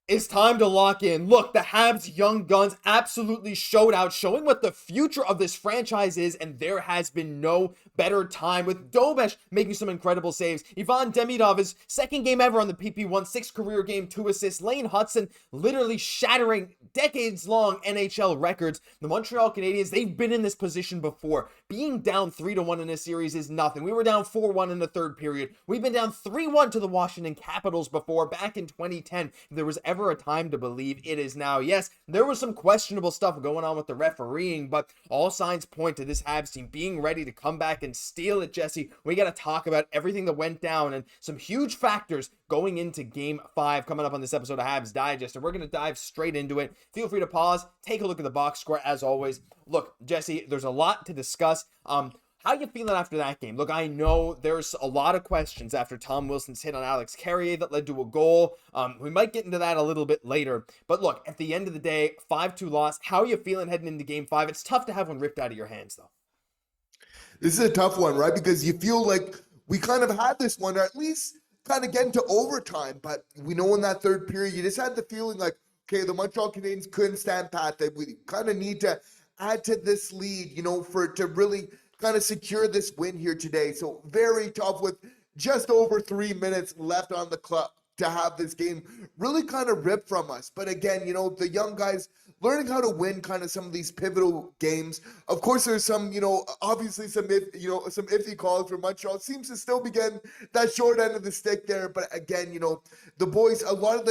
It's time to lock in. Look, the Habs young guns absolutely showed out, showing what the future of this franchise is, and there has been no better time with Dobeš making some incredible saves. Ivan Demidov, his second game ever on the PP1, 6 career game, 2 assists. Lane Hutson literally shattering decades-long NHL records. The Montreal Canadiens, they've been in this position before. Being down 3-1 in a series is nothing. We were down 4-1 in the third period. We've been down 3-1 to the Washington Capitals before, back in 2010. If there was ever a time to believe, it is now. Yes, there was some questionable stuff going on with the refereeing, but all signs point to this Habs team being ready to come back and steal it, Jesse. We got to talk about everything that went down and some huge factors going into Game 5 coming up on this episode of Habs Digest, and we're going to dive straight into it. Feel free to pause, take a look at the box score as always. Look, Jesse, there's a lot to discuss. How you feeling after that game? Look, I know there's a lot of questions after Tom Wilson's hit on Alex Carrier that led to a goal. We might get into that a little bit later. But look, at the end of the day, 5-2 loss. How are you feeling heading into Game 5? It's tough to have one ripped out of your hands, though. This is a tough one, right? Because you feel like we kind of had this one, or at least kind of get into overtime. But we know in that third period, you just had the feeling like, okay, the Montreal Canadiens couldn't stand pat. That we kind of need to add to this lead, for it to really kind of secure this win here today. So very tough with just over 3 minutes left on the clock to have this game really kind of ripped from us. But again, the young guys learning how to win kind of some of these pivotal games. Of course, there's some, obviously some iffy calls for Montreal. It seems to still be getting that short end of the stick there. But again, the boys, a lot of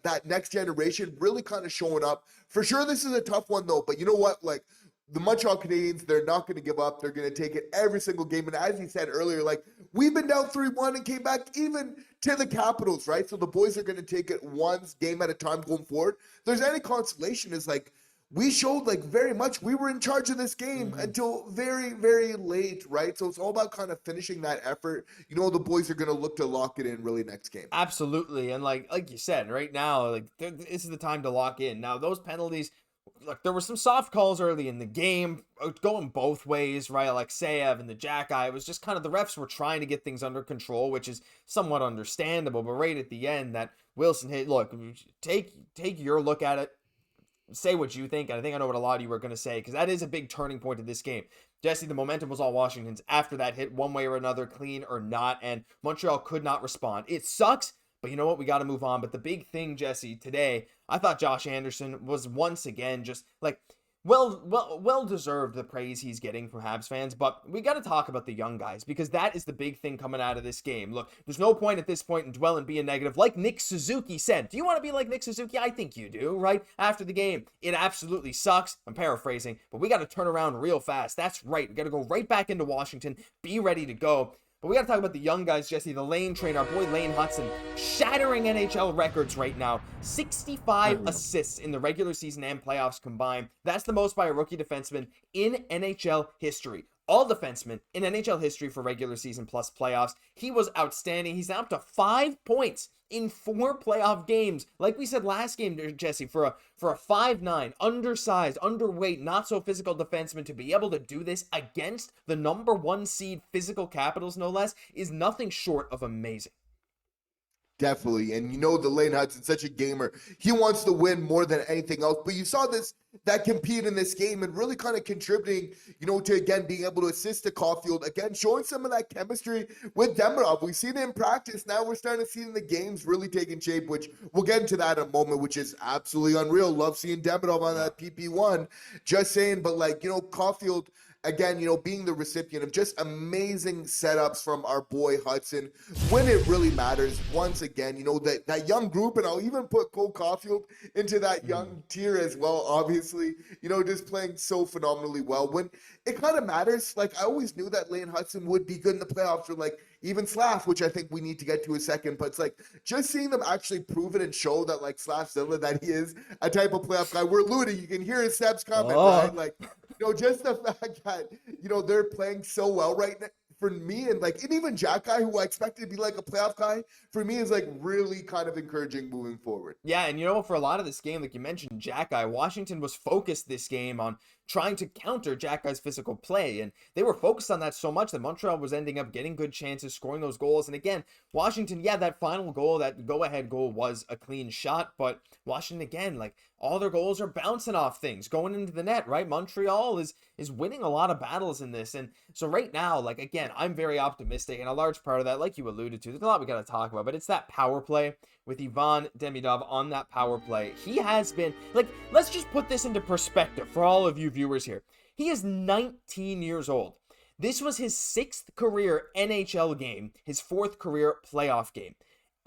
that next generation really kind of showing up. For sure, this is a tough one though. But you know what? Like, the Montreal Canadiens, they're not going to give up. They're going to take it every single game. And as you said earlier, like, we've been down 3-1 and came back even to the Capitals, right? So the boys are going to take it one game at a time going forward. If there's any consolation, is like, we showed like very much we were in charge of this game until very, very late, right? So it's all about kind of finishing that effort. The boys are going to look to lock it in really next game. Absolutely. And like you said, right now, like, this is the time to lock in. Now, those penalties, look, there were some soft calls early in the game, going both ways, right? Alexeyev and the Xhekaj, it was just kind of the refs were trying to get things under control, which is somewhat understandable. But right at the end, that Wilson hit, look, take your look at it, say what you think, and I think I know what a lot of you were going to say, because that is a big turning point of this game. Jesse, the momentum was all Washington's after that hit, one way or another, clean or not, and Montreal could not respond. It sucks, but you know what? We got to move on. But the big thing, Jesse, today, I thought Josh Anderson was once again just like well deserved the praise he's getting from Habs fans. But we got to talk about the young guys, because that is the big thing coming out of this game. Look, there's no point at this point in dwelling and being negative. Like Nick Suzuki said, do you want to be like Nick Suzuki? I think you do, right? After the game, it absolutely sucks. I'm paraphrasing, but we got to turn around real fast. That's right. We got to go right back into Washington, be ready to go. But we got to talk about the young guys, Jesse, the lane train, our boy Lane Hutson, shattering NHL records right now. 65 assists in the regular season and playoffs combined. That's the most by a rookie defenseman in NHL history. All defensemen in NHL history for regular season plus playoffs. He was outstanding. He's now up to 5 points in 4 playoff games. Like we said last game, Jesse, for a 5'9", undersized, underweight, not so physical defenseman to be able to do this against the number 1 seed physical Capitals, no less, is nothing short of amazing. Definitely. And the Lane Hudson's such a gamer. He wants to win more than anything else. But you saw that compete in this game and really kind of contributing, to, again, being able to assist to Caufield. Again, showing some of that chemistry with Demidov. We've seen it in practice. Now we're starting to see it in the games really taking shape, which we'll get into that in a moment, which is absolutely unreal. Love seeing Demidov on that PP1. Just saying, but Caufield, again, being the recipient of just amazing setups from our boy Hutson when it really matters. Once again, that young group, and I'll even put Cole Caufield into that young tier as well, obviously, just playing so phenomenally well. When it kind of matters, I always knew that Lane Hutson would be good in the playoffs, or even Slaf, which I think we need to get to a second. But it's just seeing them actually prove it and show that Slafzilla, that he is a type of playoff guy. We're alluding, you can hear his steps coming, right? Just the fact that, they're playing so well right now for me, and even Xhekaj, who I expected to be a playoff guy, for me is really kind of encouraging moving forward. Yeah, and for a lot of this game, like you mentioned, Xhekaj, Washington was focused this game on trying to counter Xhekaj's physical play. And they were focused on that so much that Montreal was ending up getting good chances, scoring those goals. And again, Washington, yeah, that final goal, that go-ahead goal was a clean shot, but Washington, again, like, all their goals are bouncing off things, going into the net, right? Montreal is winning a lot of battles in this. And so right now, like, again, I'm very optimistic, and a large part of that, like you alluded to, there's a lot we got to talk about, but it's that power play with Ivan Demidov on that power play. He has been, like, let's just put this into perspective for all of you viewers here. He is 19 years old. This was his 6th career NHL game, his 4th career playoff game.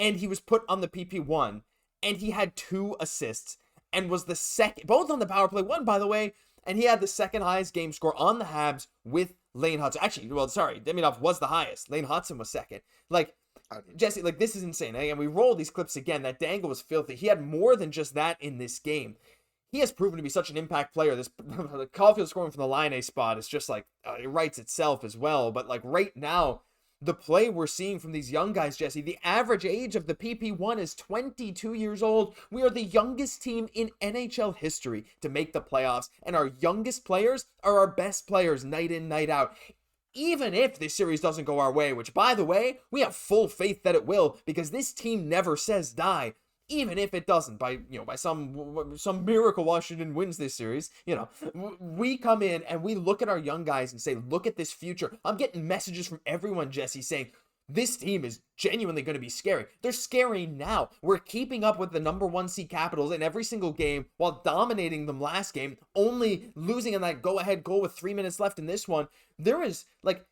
And he was put on the PP1, and he had 2 assists, and was the second, both on the power play, one, by the way, and he had the second highest game score on the Habs with Lane Hutson. Actually, well, sorry, Demidov was the highest. Lane Hutson was second. Like, Jesse, like, this is insane. And we roll these clips again. That dangle was filthy. He had more than just that in this game. He has proven to be such an impact player. This Caufield scoring from the line A spot is just like, it writes itself as well. But like right now, the play we're seeing from these young guys, Jesse, the average age of the PP1 is 22 years old. We are the youngest team in NHL history to make the playoffs, and our youngest players are our best players night in, night out. Even if this series doesn't go our way, which, by the way, we have full faith that it will, because this team never says die. Even if it doesn't, by some miracle Washington wins this series, we come in and we look at our young guys and say, look at this future. I'm getting messages from everyone, Jesse, saying this team is genuinely going to be scary. They're scary now. We're keeping up with the number 1 seed Capitals in every single game while dominating them last game, only losing on that go-ahead goal with 3 minutes left in this one. There is, like,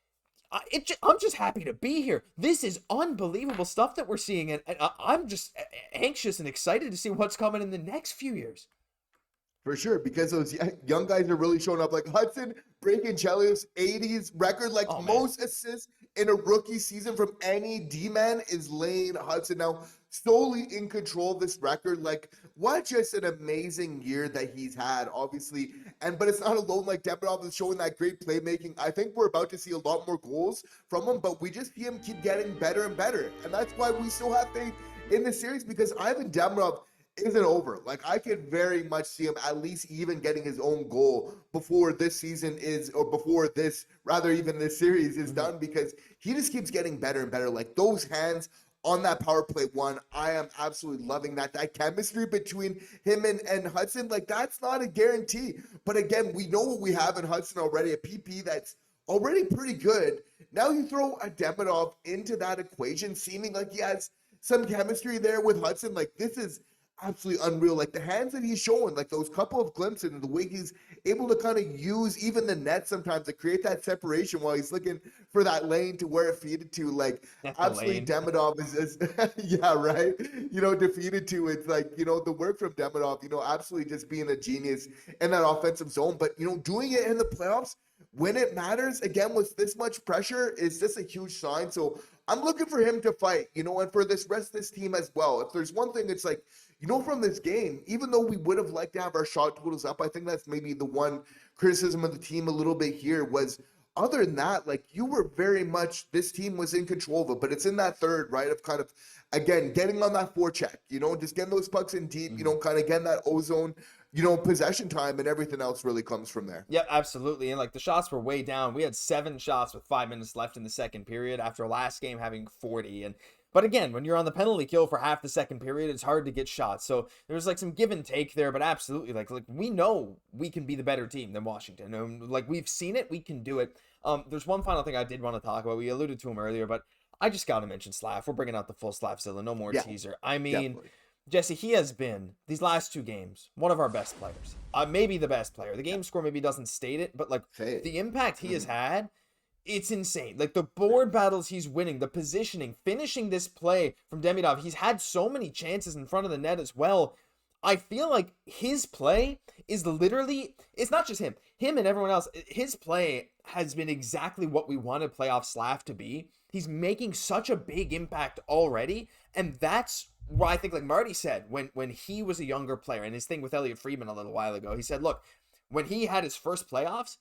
I'm just happy to be here. This is unbelievable stuff that we're seeing, and I'm just anxious and excited to see what's coming in the next few years. For sure, because those young guys are really showing up. Like Hutson breaking Chelios' 80s record, like most assists in a rookie season from any D-man is Lane Hutson. Now, solely in control of this record. Like, what just an amazing year that he's had, obviously. But it's not alone. Like, Demidov is showing that great playmaking. I think we're about to see a lot more goals from him, but we just see him keep getting better and better. And that's why we still have faith in this series, because Ivan Demidov isn't over. Like, I could very much see him at least even getting his own goal before this season is, or before this, rather even this series is done, because he just keeps getting better and better. Like, those hands on that power play one, I am absolutely loving that. That chemistry between him and Hutson, like, that's not a guarantee. But again, we know what we have in Hutson already, a PP that's already pretty good. Now you throw a Demidov into that equation, seeming like he has some chemistry there with Hutson. Like, this is absolutely unreal. Like, the hands that he's showing, like those couple of glimpses, and the way he's able to kind of use even the net sometimes to create that separation while he's looking for that lane to where it feeded to. Like, absolutely Demidov is yeah, right, defeated to. It's like, the work from Demidov, absolutely just being a genius in that offensive zone. But doing it in the playoffs when it matters, again, with this much pressure, is just a huge sign. So I'm looking for him to fight, and for this rest of this team as well. If there's one thing, it's like, from this game, even though we would have liked to have our shot totals up, I think that's maybe the one criticism of the team a little bit here was, other than that, like, you were very much, this team was in control of it, but it's in that third, right, of kind of, again, getting on that forecheck, just getting those pucks in deep, kind of getting that ozone, possession time, and everything else really comes from there. Yeah, absolutely. And like, the shots were way down. We had 7 shots with 5 minutes left in the second period after last game having 40. But again, when you're on the penalty kill for half the second period, it's hard to get shots. So there's like some give and take there, but absolutely, like we know we can be the better team than Washington. Like, we've seen it, we can do it. There's one final thing I did want to talk about. We alluded to him earlier, but I just got to mention Slav. We're bringing out the full Slafzilla, no more teaser. I mean, definitely. Jesse, he has been, these last 2 games, one of our best players. Maybe the best player. The game score maybe doesn't state it, but like the impact he has had, it's insane. Like, the board battles he's winning, the positioning, finishing this play from Demidov. He's had so many chances in front of the net as well. I feel like his play is literally, it's not just him and everyone else. His play has been exactly what we wanted playoff Slav to be. He's making such a big impact already. And that's what I think, like Marty said, when he was a younger player, and his thing with Elliot Friedman a little while ago, he said, look, when he had his first playoffs,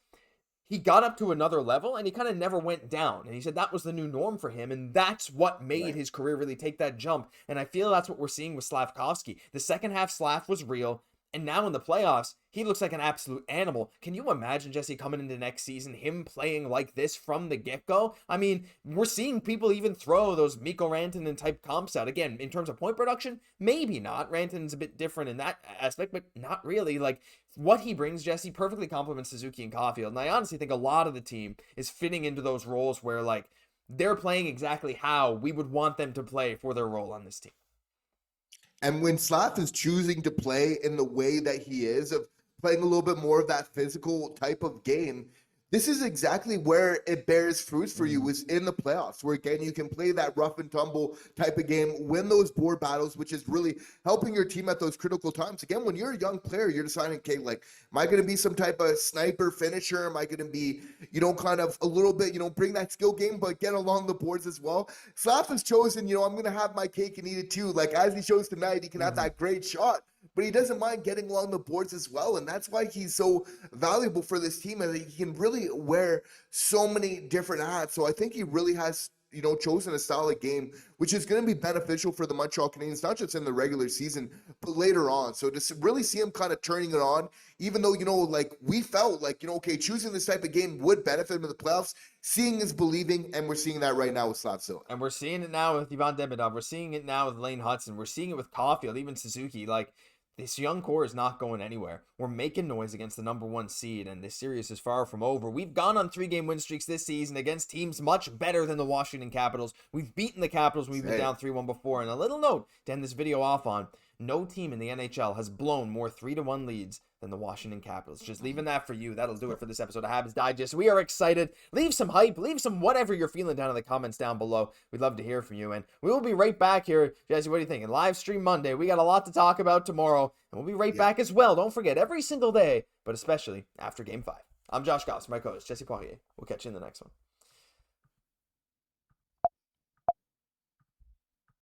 he got up to another level and he kind of never went down. And he said that was the new norm for him. And that's what made his career really take that jump. And I feel that's what we're seeing with Slafkovsky. The second half Slav was real. And now in the playoffs, he looks like an absolute animal. Can you imagine, Jesse, coming into next season, him playing like this from the get-go? I mean, we're seeing people even throw those Mikko Rantanen type comps out. Again, in terms of point production, maybe not. Rantanen's a bit different in that aspect, but not really. Like, what he brings, Jesse, perfectly complements Suzuki and Caufield. And I honestly think a lot of the team is fitting into those roles where, like, they're playing exactly how we would want them to play for their role on this team. And when Slav is choosing to play in the way that he is, of playing a little bit more of that physical type of game, this is exactly where it bears fruits for you, is in the playoffs, where again you can play that rough and tumble type of game, win those board battles, which is really helping your team at those critical times. Again, when you're a young player, you're deciding, okay, like, am I going to be some type of sniper finisher? Am I going to be, kind of a little bit, bring that skill game, but get along the boards as well? Slav has chosen, I'm going to have my cake and eat it too. Like, as he shows tonight, he can have that great shot, but he doesn't mind getting along the boards as well. And that's why he's so valuable for this team, and he can really wear so many different hats. So I think he really has, chosen a solid game, which is going to be beneficial for the Montreal Canadiens, not just in the regular season, but later on. So to really see him kind of turning it on, even though, like, we felt like, okay, choosing this type of game would benefit him in the playoffs, seeing is believing, and we're seeing that right now with Slafkovsky. And we're seeing it now with Ivan Demidov. We're seeing it now with Lane Hutson. We're seeing it with Caufield, even Suzuki. Like, this young core is not going anywhere. We're making noise against the number 1 seed, and this series is far from over. We've gone on 3-game win streaks this season against teams much better than the Washington Capitals. We've beaten the Capitals when we've been down 3-1 before. And a little note to end this video off on, no team in the NHL has blown more 3-1 leads than the Washington Capitals. Just leaving that for you. That'll do it for this episode of Habs Digest. We are excited. Leave some hype. Leave some whatever you're feeling down in the comments down below. We'd love to hear from you. And we will be right back here. Jesse, what do you think? Live stream Monday. We got a lot to talk about tomorrow. And we'll be right back as well. Don't forget, every single day, but especially after Game 5. I'm Josh Gosse, my co-host, Jesse Poirier. We'll catch you in the next one.